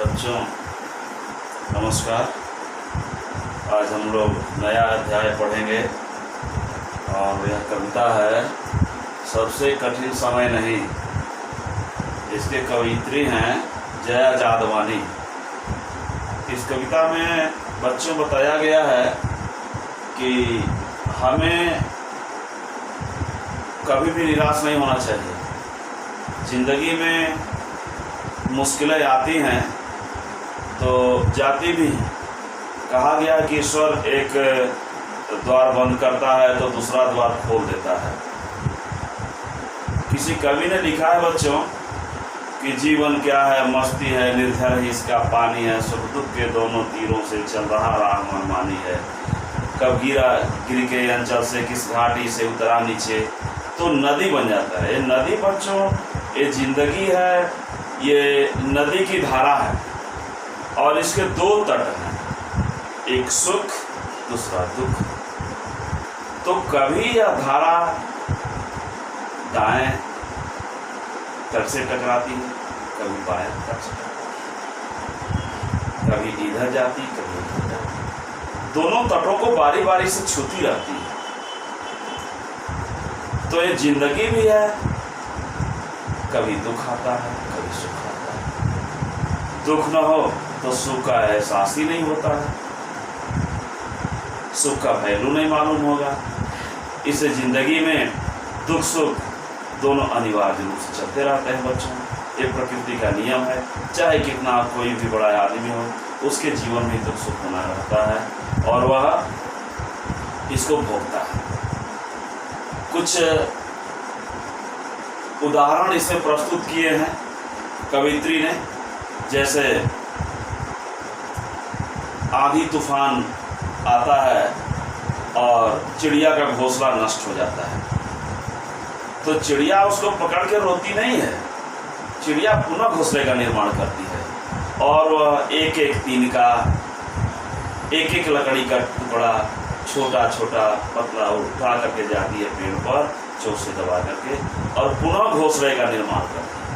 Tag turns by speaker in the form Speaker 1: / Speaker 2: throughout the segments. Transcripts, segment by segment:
Speaker 1: बच्चों नमस्कार। आज हम लोग नया अध्याय पढ़ेंगे और यह कविता है सबसे कठिन समय नहीं। इसके कवयित्री हैं जया जादवानी। इस कविता में बच्चों बताया गया है कि हमें कभी भी निराश नहीं होना चाहिए। ज़िंदगी में मुश्किलें आती हैं तो जाती भी। कहा गया कि ईश्वर एक द्वार बंद करता है तो दूसरा द्वार खोल देता है। किसी कवि ने लिखा है बच्चों कि जीवन क्या है, मस्ती है, निर्धर ही इसका पानी है, सुख दुख के दोनों तीरों से चल रहा राह मनमानी है। कब गिर के अंचल से किस घाटी से उतरा नीचे तो नदी बन जाता है। ये नदी बच्चों, ये जिंदगी है, ये नदी की धारा है और इसके दो तट हैं, एक सुख दूसरा दुख। तो कभी यह धारा दाएं तट से टकराती है, कभी बाएं तट से टकराती, कभी इधर जाती कभी उधर जाती, दोनों तटों को बारी बारी से छूती रहती है। तो ये जिंदगी भी है, कभी दुख आता है कभी सुख आता है। दुख न हो तो सुख का एहसास ही नहीं होता है, सुख का वैल्यू नहीं मालूम होगा। इस जिंदगी में दुख सुख दोनों अनिवार्य रूप से चलते रहते हैं बच्चों। ये प्रकृति का नियम है। चाहे कितना कोई भी बड़ा आदमी हो, उसके जीवन में दुख सुख होना रहता है और वह इसको भोगता है। कुछ उदाहरण इसमें प्रस्तुत किए हैं कवित्री ने। जैसे आंधी तूफान आता है और चिड़िया का घोंसला नष्ट हो जाता है तो चिड़िया उसको पकड़ के रोती नहीं है, चिड़िया पुनः घोंसले का निर्माण करती है और वह एक एक तिनका, एक एक लकड़ी का टुकड़ा छोटा छोटा पतला उठा करके जाती है पेड़ पर चोट से दबा करके और पुनः घोंसले का निर्माण करती है।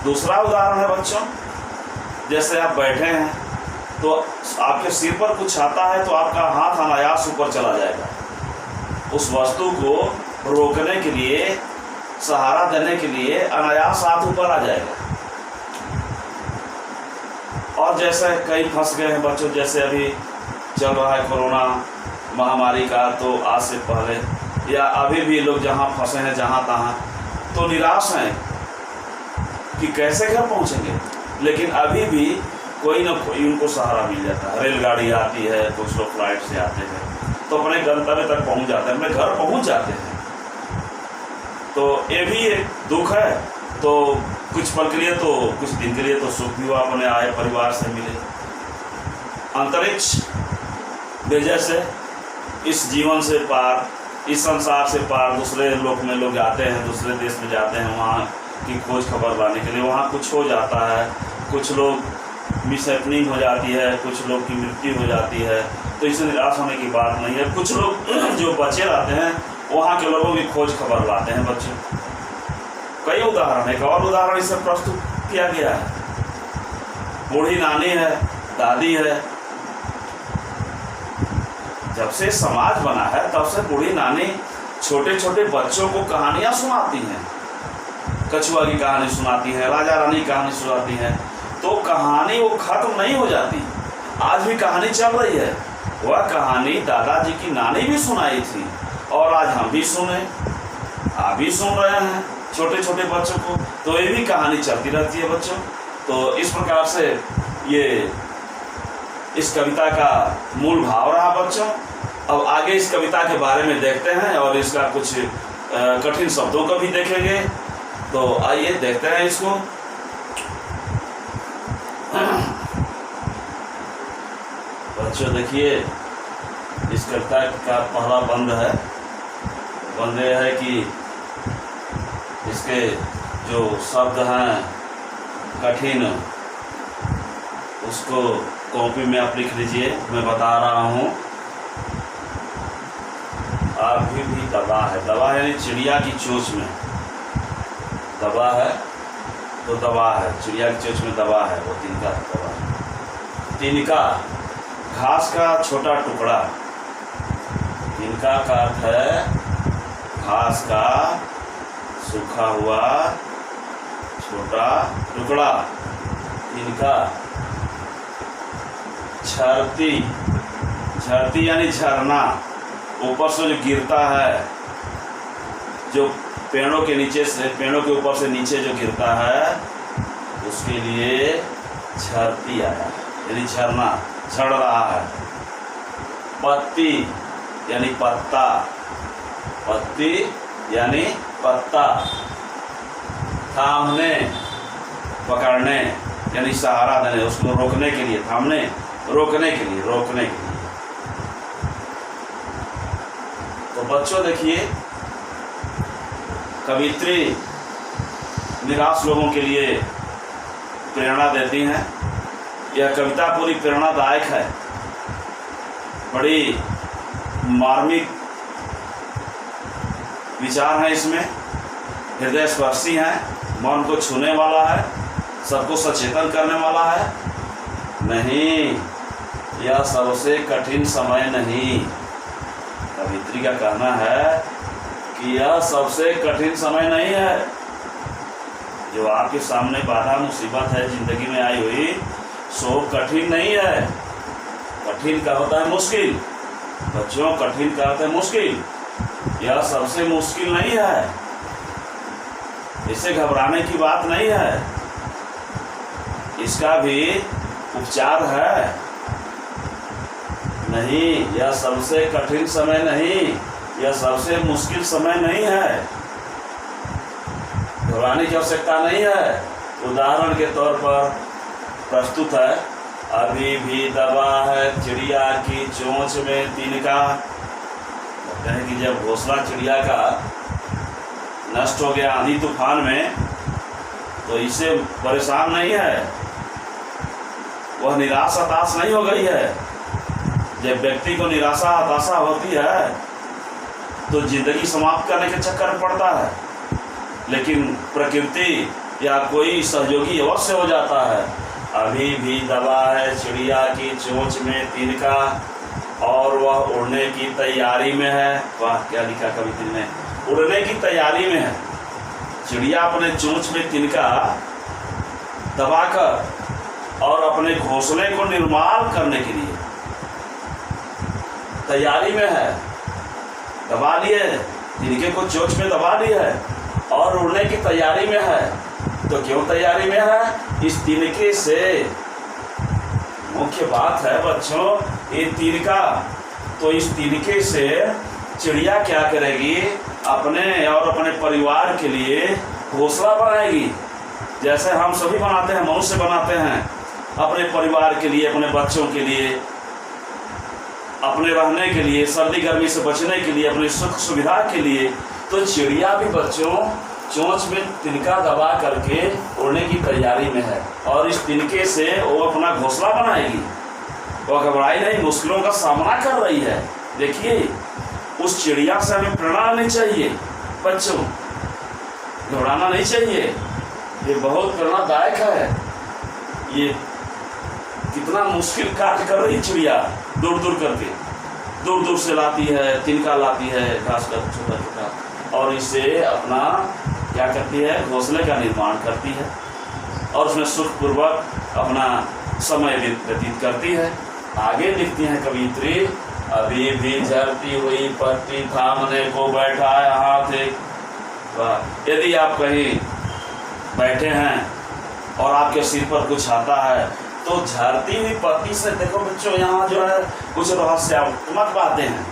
Speaker 1: दूसरा उदाहरण है बच्चों, जैसे आप बैठे हैं तो आपके सिर पर कुछ आता है तो आपका हाथ अनायास ऊपर चला जाएगा। उस वस्तु को रोकने के लिए, सहारा देने के लिए अनायास हाथ ऊपर आ जाएगा। और जैसे कई फंस गए हैं बच्चों, जैसे अभी चल रहा है कोरोना महामारी का, तो आज से पहले या अभी भी लोग जहाँ फंसे हैं जहाँ तहाँ तो निराश हैं कि कैसे घर पहुँचेंगे। लेकिन अभी भी कोई ना कोई उनको सहारा मिल जाता है। रेलगाड़ी आती है, कुछ लोग फ्लाइट से आते हैं तो अपने गंतव्य तक पहुँच जाते हैं, अपने घर पहुँच जाते हैं। तो ये भी एक दुख है। तो कुछ पल के लिए तो कुछ दिन के लिए तो सुख भी हुआ, अपने आए परिवार से मिले। अंतरिक्ष वजह से इस जीवन से पार, इस संसार से पार दूसरे लोक में लोग जाते हैं, दूसरे देश में जाते हैं वहाँ की खोज खबर लाने के लिए। वहाँ कुछ हो जाता है, कुछ लोग मिसहैपनिंग हो जाती है, कुछ लोग की मृत्यु हो जाती है, तो इससे निराश होने की बात नहीं है। कुछ लोग जो बचे रहते हैं वहाँ के लोगों की खोज खबर लाते हैं बच्चों। कई उदाहरण, एक और उदाहरण इससे प्रस्तुत किया गया है। बूढ़ी नानी है, दादी है। जब से समाज बना है तब से बूढ़ी नानी छोटे छोटे बच्चों को कहानियाँ सुनाती हैं, कछुआ की कहानी सुनाती है, राजा रानी की कहानी सुनाती है। तो कहानी वो खत्म नहीं हो जाती, आज भी कहानी चल रही है। वह कहानी दादाजी की नानी भी सुनाई थी और आज हम भी सुने, आप भी सुन रहे हैं छोटे छोटे बच्चों को। तो ये भी कहानी चलती रहती है बच्चों। तो इस प्रकार से ये इस कविता का मूल भाव रहा बच्चों। अब आगे इस कविता के बारे में देखते हैं और इसका कुछ कठिन शब्दों को भी देखेंगे। तो आइए देखते हैं इसको। बच्चों देखिए, इस कविता का पहला बंद है। बंद यह है कि इसके जो शब्द हैं कठिन, उसको कॉपी में आप लिख लीजिए, मैं बता रहा हूँ। आप भी दबा है, दबा यानी चिड़िया की चोंच में दबा है। तो दबा है, चिड़िया की चोंच में दबा है, वो तिनका दबा है। तिनका घास का छोटा टुकड़ा। तिनका का अर्थ है घास का सूखा हुआ छोटा टुकड़ा, तिनका। झरती, झरती यानी झरना, ऊपर से जो गिरता है, जो पेड़ों के नीचे से, पेड़ों के ऊपर से नीचे जो गिरता है, उसके लिए झरती आया, यानी झरना, झड़ रहा है। पत्ती यानी पत्ता, पत्ती यानी पत्ता। थामने, पकड़ने यानी सहारा देने, उसको रोकने के लिए, थामने, रोकने के लिए, रोकने के लिए। तो बच्चों देखिए, कवित्री निराश लोगों के लिए प्रेरणा देती हैं। यह कविता पूरी प्रेरणादायक है, बड़ी मार्मिक विचार हैं इसमें, हृदय स्पर्शी हैं, मन को छूने वाला है, सबको सचेतन करने वाला है। नहीं, यह सबसे कठिन समय नहीं। कवित्री का कहना है कि यह सबसे कठिन समय नहीं है। जो आपके सामने बाधा मुसीबत है जिंदगी में आई हुई, सो कठिन नहीं है। कठिन का होता है मुश्किल, बच्चों, कठिन का होता है मुश्किल। यह सबसे मुश्किल नहीं है, इससे घबराने की बात नहीं है, इसका भी उपचार है। नहीं, यह सबसे कठिन समय नहीं, यह सबसे मुश्किल समय नहीं है, घबराने की आवश्यकता नहीं है। उदाहरण के तौर पर प्रस्तुत है, अभी भी दबा है चिड़िया की चोंच में तिनका। कहते हैं कि जब घोंसला चिड़िया का नष्ट हो गया आंधी तूफान में, तो इससे परेशान नहीं है, वह निराश हताश नहीं हो गई है। जब व्यक्ति को निराशा हताशा होती है तो जिंदगी समाप्त करने के चक्कर में पड़ता है, लेकिन प्रकृति या कोई सहयोगी अवश्य हो जाता है। अभी भी दबा है चिड़िया की चोंच में तिनका और वह उड़ने की तैयारी में है। वाह, क्या लिखा कवित्री ने, उड़ने की तैयारी में है। चिड़िया अपने चोंच में तिनका दबाकर और अपने घोंसले को निर्माण करने के लिए तैयारी में है। दबा लिए, तिनके को चोंच में दबा लिया है और उड़ने की तैयारी में है। तो क्यों तैयारी में है? इस तिनके से, मुख्य बात है बच्चों, ये तिनका, तो इस तिनके से चिड़िया क्या करेगी? अपने और अपने परिवार के लिए घोंसला बनाएगी, जैसे हम सभी बनाते हैं, मनुष्य बनाते हैं अपने परिवार के लिए, अपने बच्चों के लिए, अपने रहने के लिए, सर्दी गर्मी से बचने के लिए, अपनी सुख सुविधा के लिए। तो चिड़िया भी बच्चों चोंच में तिनका दबा करके उड़ने की तैयारी में है और इस तिनके से वो अपना घोंसला बनाएगी। वो घबराई नहीं, मुश्किलों का सामना कर रही है। देखिए, उस चिड़िया से हमें प्रेरणा लेनी चाहिए बच्चों, घबराना नहीं चाहिए। ये बहुत प्रेरणादायक है। ये कितना मुश्किल कार्य कर रही चिड़िया, दूर दूर करके, दूर दूर से लाती है, तिनका लाती है घास का छोटा छोटा, और इससे अपना क्या करती है? घोंसले का निर्माण करती है और उसमें सुखपूर्वक अपना समय व्यतीत करती है। आगे लिखती हैं कवित्री, अभी भी झरती हुई पत्ती थामने को बैठा है हाथ एक। यदि आप कहीं बैठे हैं और आपके सिर पर कुछ आता है, तो झरती हुई पत्ती से देखो बच्चों, यहाँ जो है कुछ रहस्यात्मक बातें हैं,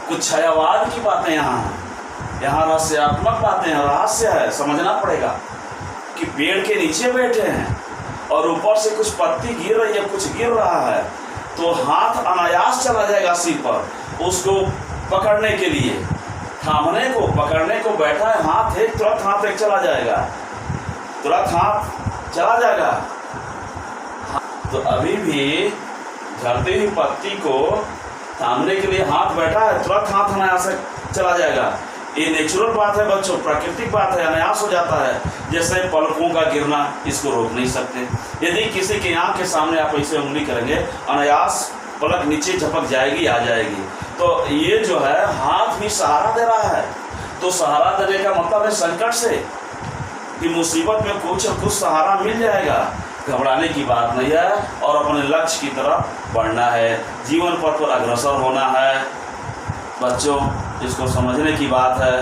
Speaker 1: कुछ छायावाद की बातें यहाँ रहस्यात्मक बातें हैं, रहस्य है, समझना पड़ेगा कि पेड़ के नीचे बैठे हैं और ऊपर से कुछ पत्ती गिर रही है, कुछ गिर रहा है, तो हाथ अनायास चला जाएगा सिर पर उसको पकड़ने के लिए। थामने को, पकड़ने को बैठा है, हाथ एक, तुरंत हाथ एक चला जाएगा, तुरंत हाथ चला जाएगा। तो अभी भी झरती हुई पत्ती को थामने के लिए हाथ बैठा है, तुरंत हाथ अनायास चला जाएगा। ये नेचुरल बात है बच्चों, प्राकृतिक बात है, अनायास हो जाता है। जैसे पलकों का गिरना, इसको रोक नहीं सकते। यदि किसी की आँख के सामने आप ऐसे उंगली करेंगे, अनायास पलक नीचे झपक जाएगी, आ जाएगी। तो ये जो है हाथ भी सहारा दे रहा है। तो सहारा देने का मतलब है संकट से, कि मुसीबत में कुछ और कुछ सहारा मिल जाएगा। घबराने की बात नहीं है और अपने लक्ष्य की तरफ बढ़ना है, जीवन पथ पर अग्रसर होना है। बच्चों, इसको समझने की बात है।